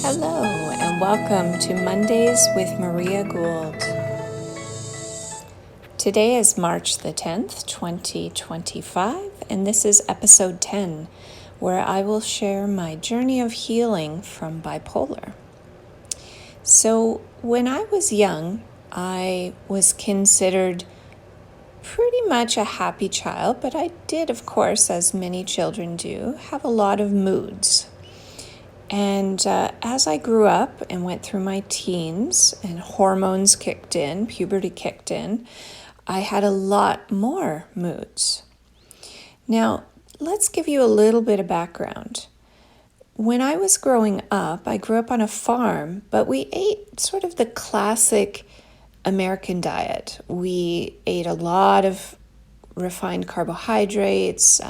Hello, and welcome to Mondays with Maria Gould. Today is March the 10th, 2025, and this is episode 10, where I will share my journey of healing from bipolar. So, when I was young, I was considered pretty much a happy child, but I did, of course, as many children do, have a lot of moods. And as I grew up and went through my teens and hormones kicked in, puberty kicked in, I had a lot more moods. Now, let's give you a little bit of background. When I was growing up, I grew up on a farm, but we ate sort of the classic American diet. We ate a lot of refined carbohydrates,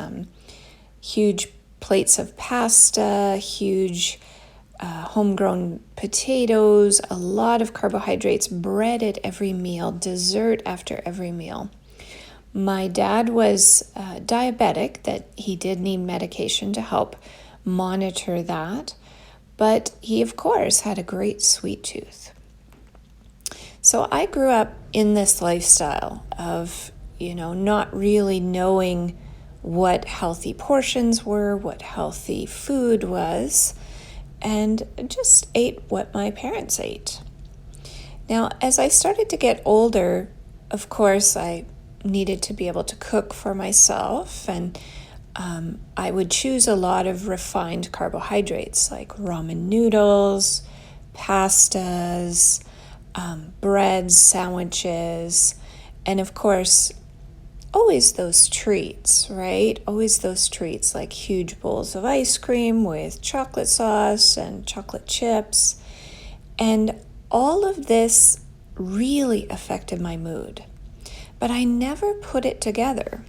huge plates of pasta, huge homegrown potatoes, a lot of carbohydrates, bread at every meal, dessert after every meal. My dad was diabetic, that he did need medication to help monitor that, but he, of course, had a great sweet tooth. So I grew up in this lifestyle of, not really knowing what healthy portions were, what healthy food was, and just ate what my parents ate. Now, as I started to get older, of course, I needed to be able to cook for myself, and I would choose a lot of refined carbohydrates like ramen noodles, pastas, breads, sandwiches, and of course, always those treats, right? Always those treats like huge bowls of ice cream with chocolate sauce and chocolate chips. And all of this really affected my mood, but I never put it together.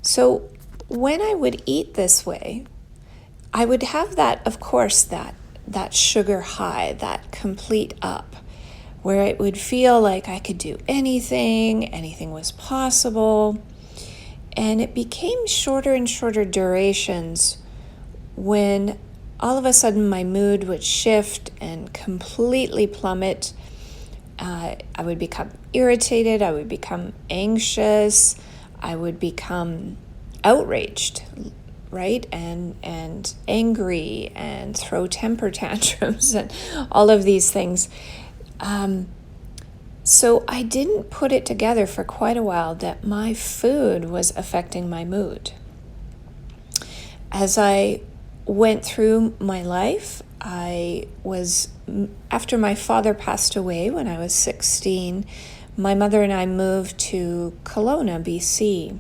So when I would eat this way, I would have that, of course, that sugar high, that complete up, where it would feel like I could do anything was possible. And it became shorter and shorter durations when all of a sudden my mood would shift and completely plummet. I would become irritated, I would become anxious, I would become outraged, right? And angry and throw temper tantrums and all of these things. So I didn't put it together for quite a while that my food was affecting my mood. As I went through my life, after my father passed away when I was 16, my mother and I moved to Kelowna, BC.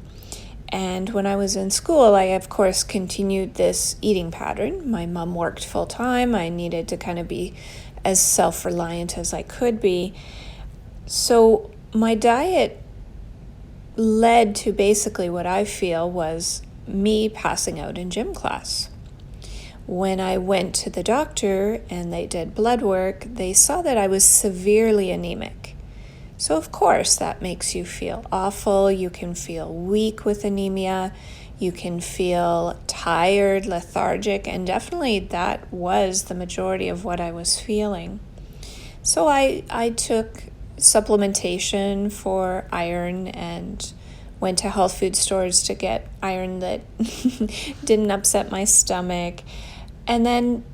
And when I was in school, I, of course, continued this eating pattern. My mom worked full time. I needed to kind of be as self-reliant as I could be. So my diet led to basically what I feel was me passing out in gym class. When I went to the doctor and they did blood work, they saw that I was severely anemic. So of course that makes you feel awful. You can feel weak with anemia. You can feel tired, lethargic, and definitely that was the majority of what I was feeling. So I took supplementation for iron and went to health food stores to get iron that didn't upset my stomach. And then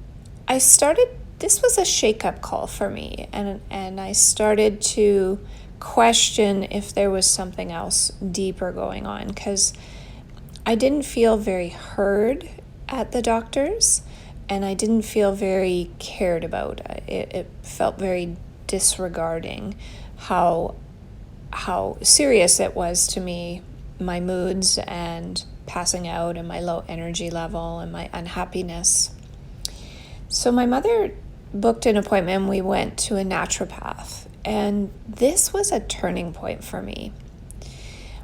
this was a shake-up call for me, and I started to question if there was something else deeper going on, because I didn't feel very heard at the doctor's, and I didn't feel very cared about. It felt very disregarding how serious it was to me, my moods and passing out and my low energy level and my unhappiness. So my mother booked an appointment. We went to a naturopath, and this was a turning point for me.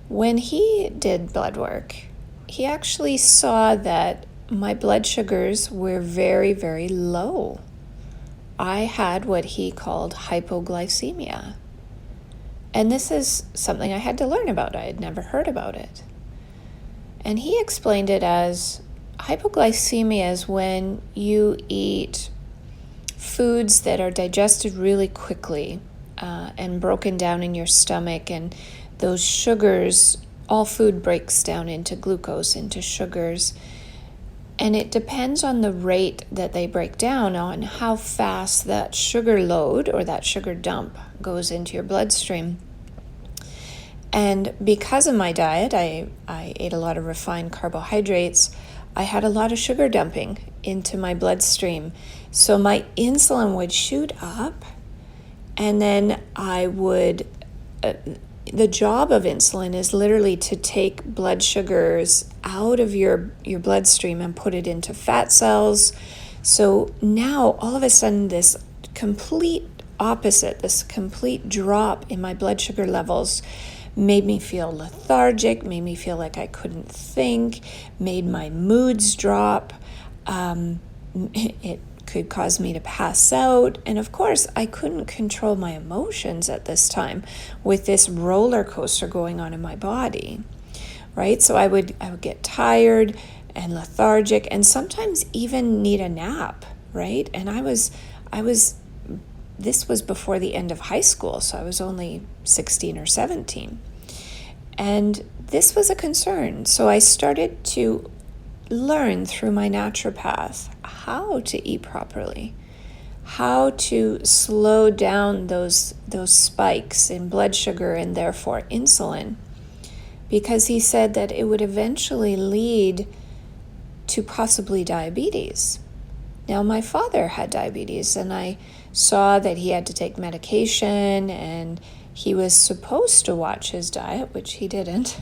When he did blood work, he actually saw that my blood sugars were very, very low. I had what he called hypoglycemia. And this is something I had to learn about. I had never heard about it. And he explained it as hypoglycemia is when you eat foods that are digested really quickly and broken down in your stomach, and those sugars, all food breaks down into glucose, into sugars. And it depends on the rate that they break down on how fast that sugar load or that sugar dump goes into your bloodstream. And because of my diet, I ate a lot of refined carbohydrates. I had a lot of sugar dumping into my bloodstream. So my insulin would shoot up, and then I would, the job of insulin is literally to take blood sugars out of your bloodstream and put it into fat cells. So now all of a sudden this complete opposite, this complete drop in my blood sugar levels made me feel lethargic, made me feel like I couldn't think, made my moods drop. It could cause me to pass out. And of course, I couldn't control my emotions at this time with this roller coaster going on in my body, right? So I would get tired and lethargic and sometimes even need a nap, right? And this was before the end of high school, so I was only 16 or 17. And this was a concern. So I started to learn through my naturopath how to eat properly, how to slow down those spikes in blood sugar and therefore insulin, because he said that it would eventually lead to possibly diabetes. Now, my father had diabetes, and I saw that he had to take medication, and he was supposed to watch his diet, which he didn't.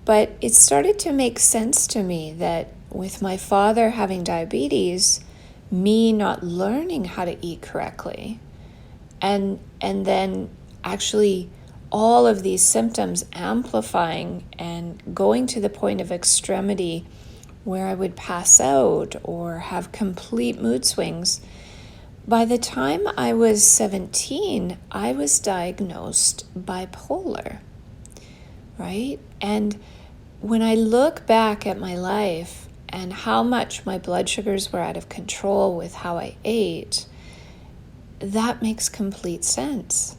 But it started to make sense to me that with my father having diabetes, me not learning how to eat correctly, and then actually all of these symptoms amplifying and going to the point of extremity where I would pass out or have complete mood swings. By the time I was 17, I was diagnosed bipolar, right? And when I look back at my life and how much my blood sugars were out of control with how I ate, that makes complete sense.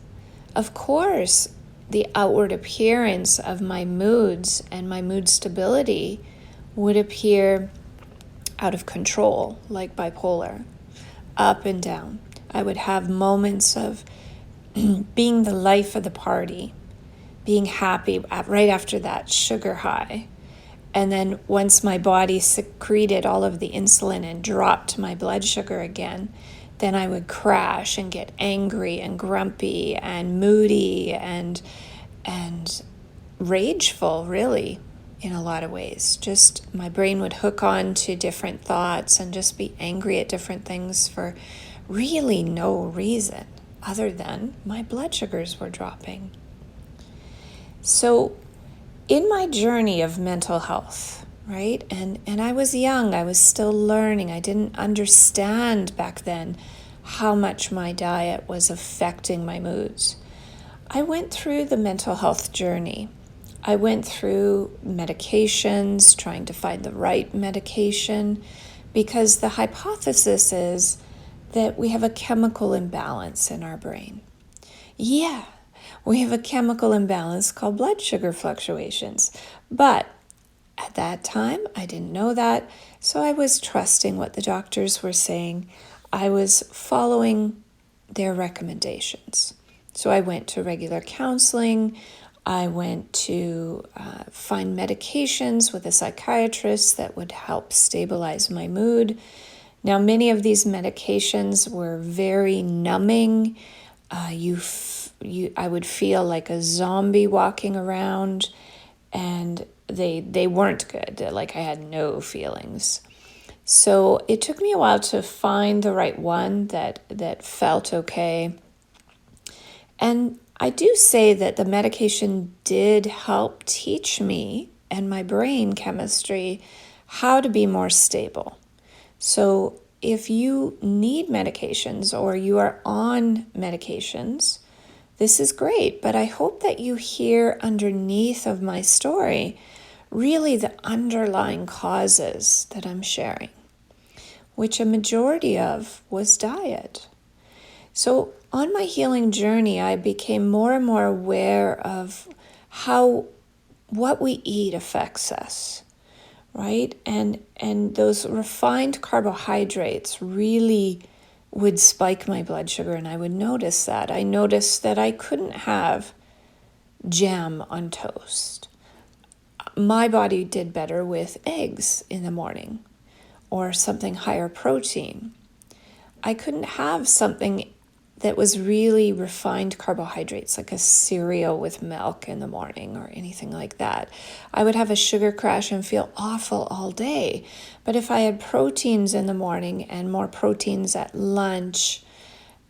Of course, the outward appearance of my moods and my mood stability would appear out of control, like bipolar, up and down. I would have moments of being the life of the party, being happy right after that sugar high. And then once my body secreted all of the insulin and dropped my blood sugar again, then I would crash and get angry and grumpy and moody and rageful, really, in a lot of ways. Just my brain would hook on to different thoughts and just be angry at different things for really no reason other than my blood sugars were dropping. So in my journey of mental health, right, and I was young, I was still learning, I didn't understand back then how much my diet was affecting my moods. I went through the mental health journey. I went through medications, trying to find the right medication, because the hypothesis is that we have a chemical imbalance in our brain. Yeah, we have a chemical imbalance called blood sugar fluctuations. But at that time, I didn't know that, so I was trusting what the doctors were saying. I was following their recommendations. So I went to regular counseling. I went to find medications with a psychiatrist that would help stabilize my mood. Now, many of these medications were very numbing. I would feel like a zombie walking around, and they weren't good. Like I had no feelings. So it took me a while to find the right one that felt okay. And I do say that the medication did help teach me and my brain chemistry how to be more stable. So if you need medications or you are on medications, this is great. But I hope that you hear underneath of my story really the underlying causes that I'm sharing, which a majority of was diet. So on my healing journey, I became more and more aware of how what we eat affects us, right? And those refined carbohydrates really would spike my blood sugar, and I would notice that. I noticed that I couldn't have jam on toast. My body did better with eggs in the morning or something higher protein. I couldn't have something that was really refined carbohydrates, like a cereal with milk in the morning or anything like that. I would have a sugar crash and feel awful all day. But if I had proteins in the morning and more proteins at lunch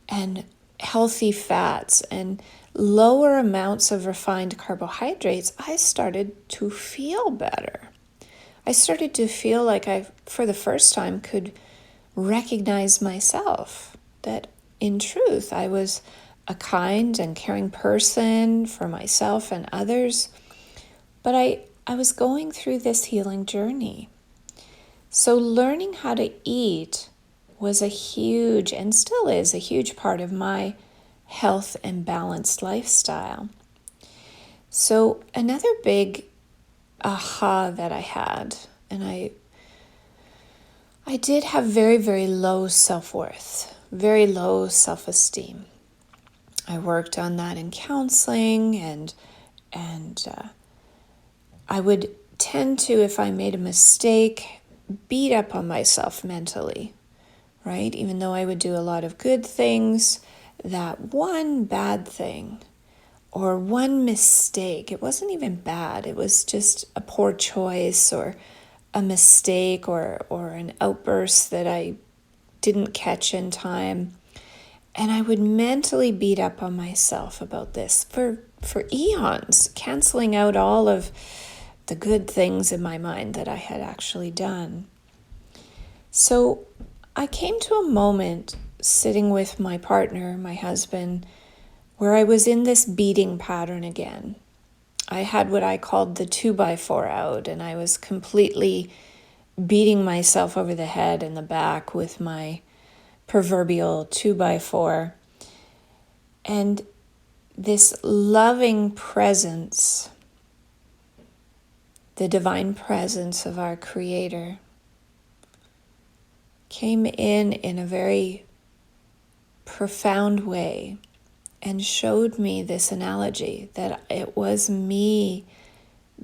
and healthy fats and lower amounts of refined carbohydrates, I started to feel better. I started to feel like I, for the first time, could recognize myself, that in truth, I was a kind and caring person for myself and others, but I was going through this healing journey. So learning how to eat was a huge, and still is a huge part of my health and balanced lifestyle. So another big aha that I had, and I did have very, very low self-worth, very low self-esteem. I worked on that in counseling, and I would tend to, if I made a mistake, beat up on myself mentally, right? Even though I would do a lot of good things, that one bad thing or one mistake, it wasn't even bad. It was just a poor choice or a mistake or an outburst that I didn't catch in time. And I would mentally beat up on myself about this for eons, canceling out all of the good things in my mind that I had actually done. So I came to a moment sitting with my partner, my husband, where I was in this beating pattern again. I had what I called the 2x4 out, and I was completely beating myself over the head and the back with my proverbial 2x4. And this loving presence, the divine presence of our Creator, came in a very profound way and showed me this analogy that it was me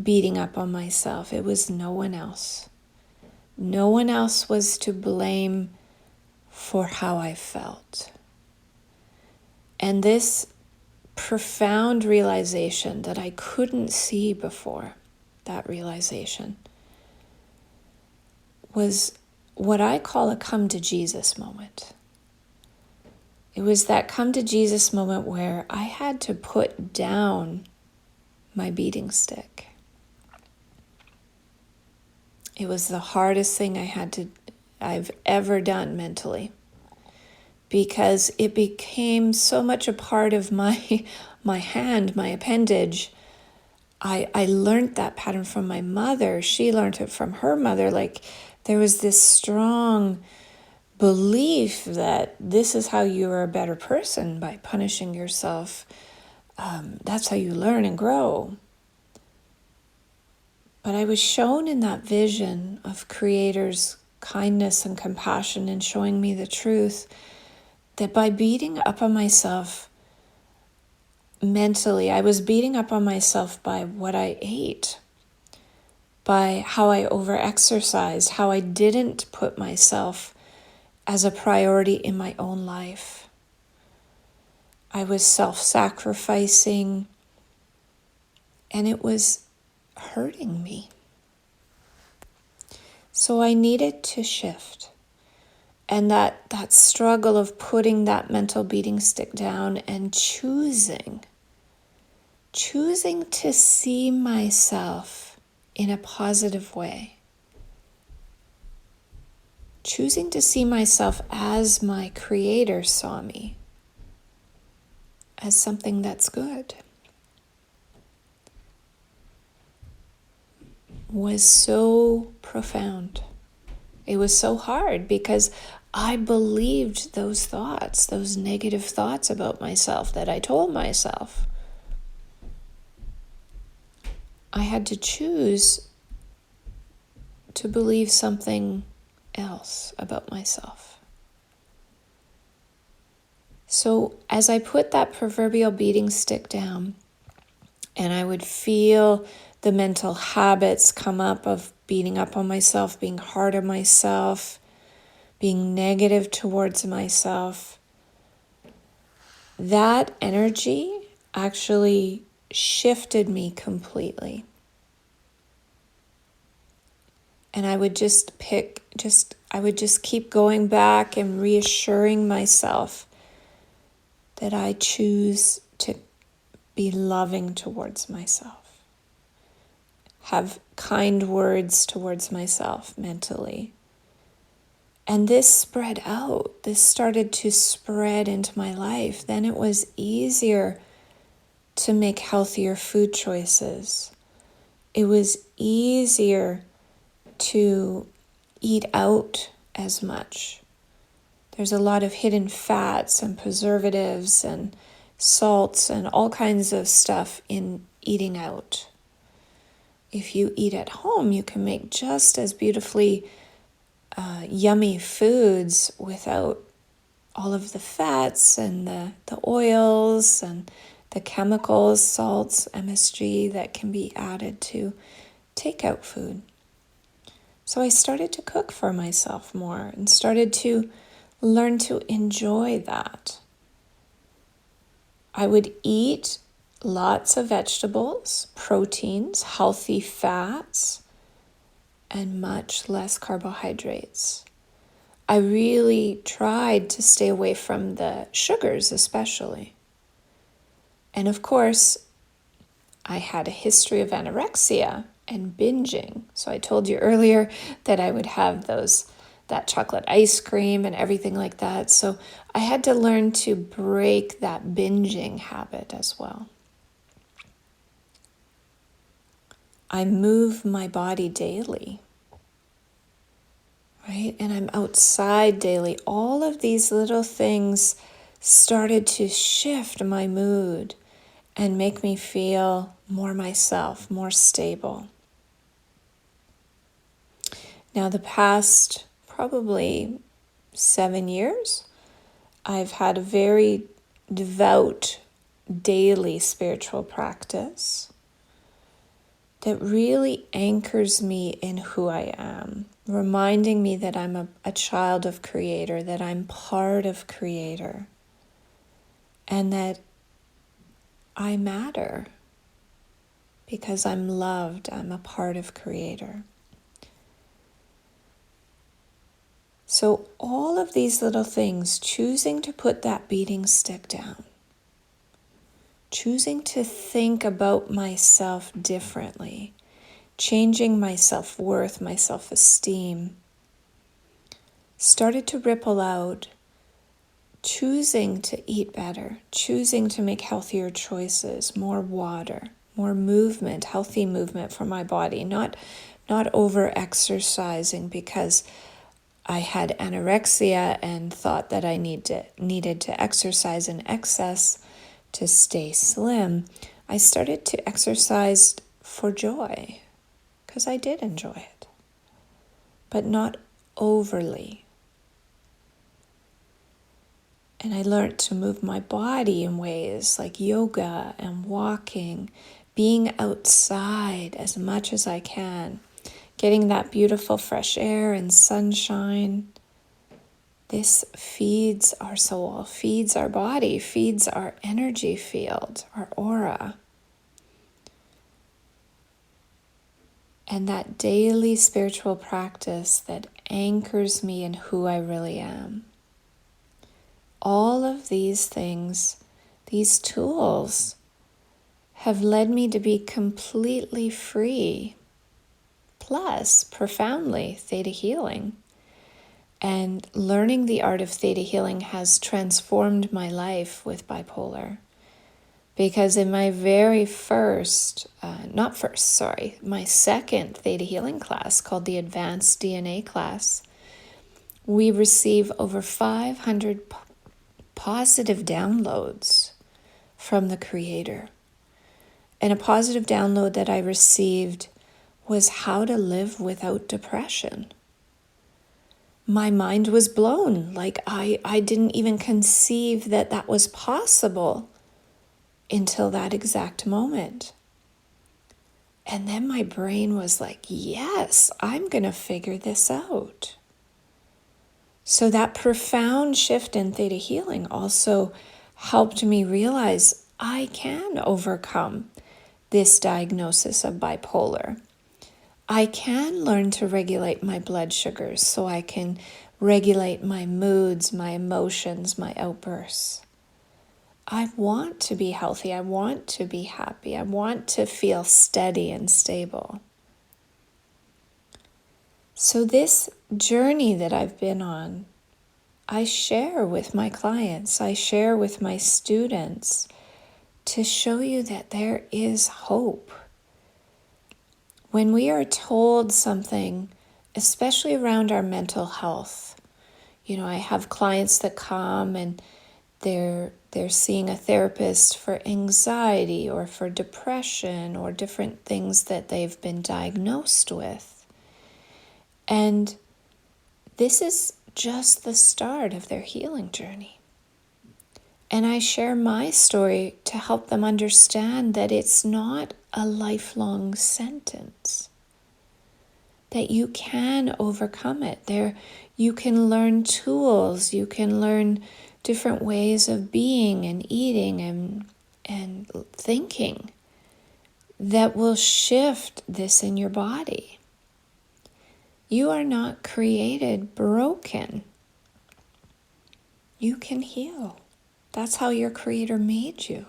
beating up on myself. It was no one else. No one else was to blame for how I felt. And this profound realization that I couldn't see before, that realization, was what I call a come to Jesus moment. It was that come to Jesus moment where I had to put down my beating stick. It was the hardest thing I've ever done mentally, because it became so much a part of my hand, my appendage. I learned that pattern from my mother. She learned it from her mother. Like, there was this strong belief that this is how you are a better person, by punishing yourself. That's how you learn and grow. But I was shown in that vision of Creator's kindness and compassion and showing me the truth that by beating up on myself mentally, I was beating up on myself by what I ate, by how I overexercised, how I didn't put myself as a priority in my own life. I was self-sacrificing, and it was hurting me. So I needed to shift. And that struggle of putting that mental beating stick down and choosing to see myself in a positive way. Choosing to see myself as my Creator saw me, as something that's good, was so profound. It was so hard because I believed those thoughts, those negative thoughts about myself that I told myself. I had to choose to believe something else about myself. So as I put that proverbial beating stick down, and I would feel the mental habits come up of beating up on myself, being hard on myself, being negative towards myself, that energy actually shifted me completely. And I would just keep going back and reassuring myself that I choose to be loving towards myself, have kind words towards myself mentally. And this spread out. This started to spread into my life. Then it was easier to make healthier food choices. It was easier to eat out as much. There's a lot of hidden fats and preservatives and salts and all kinds of stuff in eating out. If you eat at home, you can make just as beautifully yummy foods without all of the fats and the oils and the chemicals, salts, MSG that can be added to takeout food. So I started to cook for myself more and started to learn to enjoy that. I would eat lots of vegetables, proteins, healthy fats, and much less carbohydrates. I really tried to stay away from the sugars especially. And of course, I had a history of anorexia and binging. So I told you earlier that I would have that chocolate ice cream and everything like that. So I had to learn to break that binging habit as well. I move my body daily, right? And I'm outside daily. All of these little things started to shift my mood and make me feel more myself, more stable. Now, the past probably 7 years, I've had a very devout daily spiritual practice that really anchors me in who I am, reminding me that I'm a child of Creator, that I'm part of Creator, and that I matter because I'm loved, I'm a part of Creator. So all of these little things, choosing to put that beating stick down, choosing to think about myself differently, changing my self-worth, my self-esteem, started to ripple out, choosing to eat better, choosing to make healthier choices, more water, more movement, healthy movement for my body, not over-exercising because I had anorexia and thought that I needed to exercise in excess to stay slim. I started to exercise for joy because I did enjoy it, but not overly. And I learned to move my body in ways like yoga and walking, being outside as much as I can, getting that beautiful fresh air and sunshine. This feeds our soul, feeds our body, feeds our energy field, our aura. And that daily spiritual practice that anchors me in who I really am. All of these things, these tools, have led me to be completely free, plus profoundly theta healing. And learning the art of theta healing has transformed my life with bipolar. Because in my my second theta healing class called the Advanced DNA class, we receive over 500 positive downloads from the Creator. And a positive download that I received was how to live without depression. My mind was blown. Like I didn't even conceive that that was possible until that exact moment. And then my brain was like, yes, I'm going to figure this out. So that profound shift in theta healing also helped me realize I can overcome this diagnosis of bipolar. I can learn to regulate my blood sugars so I can regulate my moods, my emotions, my outbursts. I want to be healthy. I want to be happy. I want to feel steady and stable. So this journey that I've been on, I share with my clients, I share with my students to show you that there is hope. When we are told something, especially around our mental health, I have clients that come and they're seeing a therapist for anxiety or for depression or different things that they've been diagnosed with. And this is just the start of their healing journey. And I share my story to help them understand that it's not a lifelong sentence, that you can overcome it. You can learn tools, you can learn different ways of being and eating and thinking that will shift this in your body. You are not created broken. You can heal. That's how your Creator made you.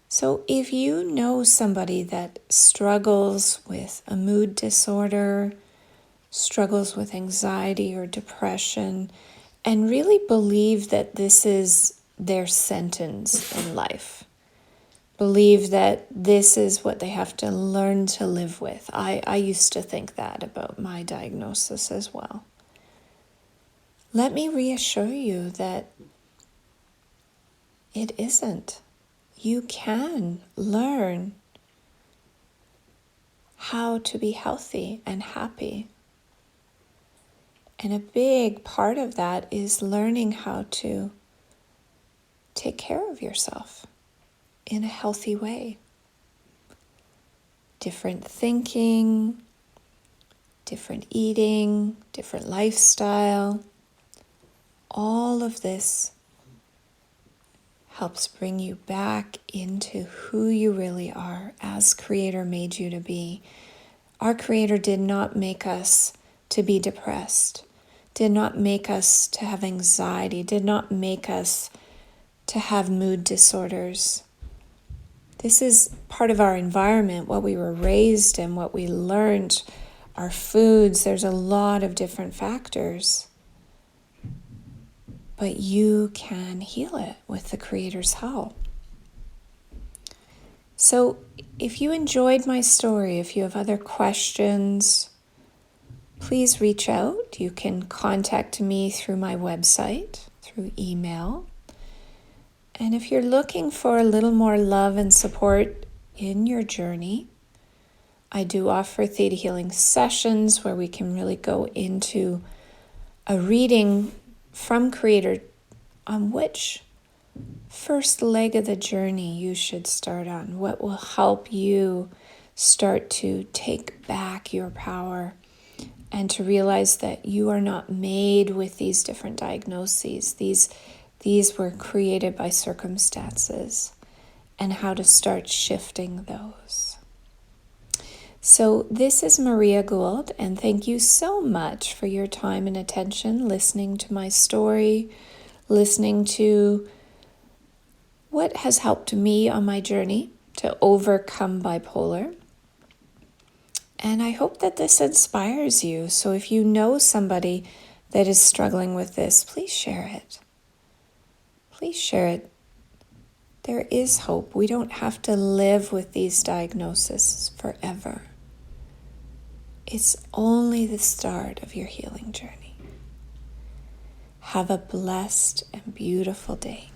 So if you know somebody that struggles with a mood disorder, struggles with anxiety or depression, and really believe that this is their sentence in life, believe that this is what they have to learn to live with. I used to think that about my diagnosis as well. Let me reassure you that it isn't. You can learn how to be healthy and happy. And a big part of that is learning how to take care of yourself in a healthy way. Different thinking, different eating, different lifestyle. All of this helps bring you back into who you really are as Creator made you to be. Our Creator did not make us to be depressed, did not make us to have anxiety, did not make us to have mood disorders. This is part of our environment, what we were raised in, what we learned, our foods. There's a lot of different factors. But you can heal it with the Creator's help. So if you enjoyed my story, if you have other questions, please reach out. You can contact me through my website, through email. And if you're looking for a little more love and support in your journey, I do offer theta healing sessions where we can really go into a reading from Creator on which first leg of the journey you should start on, what will help you start to take back your power and to realize that you are not made with these different diagnoses. These were created by circumstances, and how to start shifting those. So this is Maria Gould, and thank you so much for your time and attention listening to my story, listening to what has helped me on my journey to overcome bipolar. And I hope that this inspires you. So if you know somebody that is struggling with this, please share it. Please share it. There is hope. We don't have to live with these diagnoses forever. It's only the start of your healing journey. Have a blessed and beautiful day.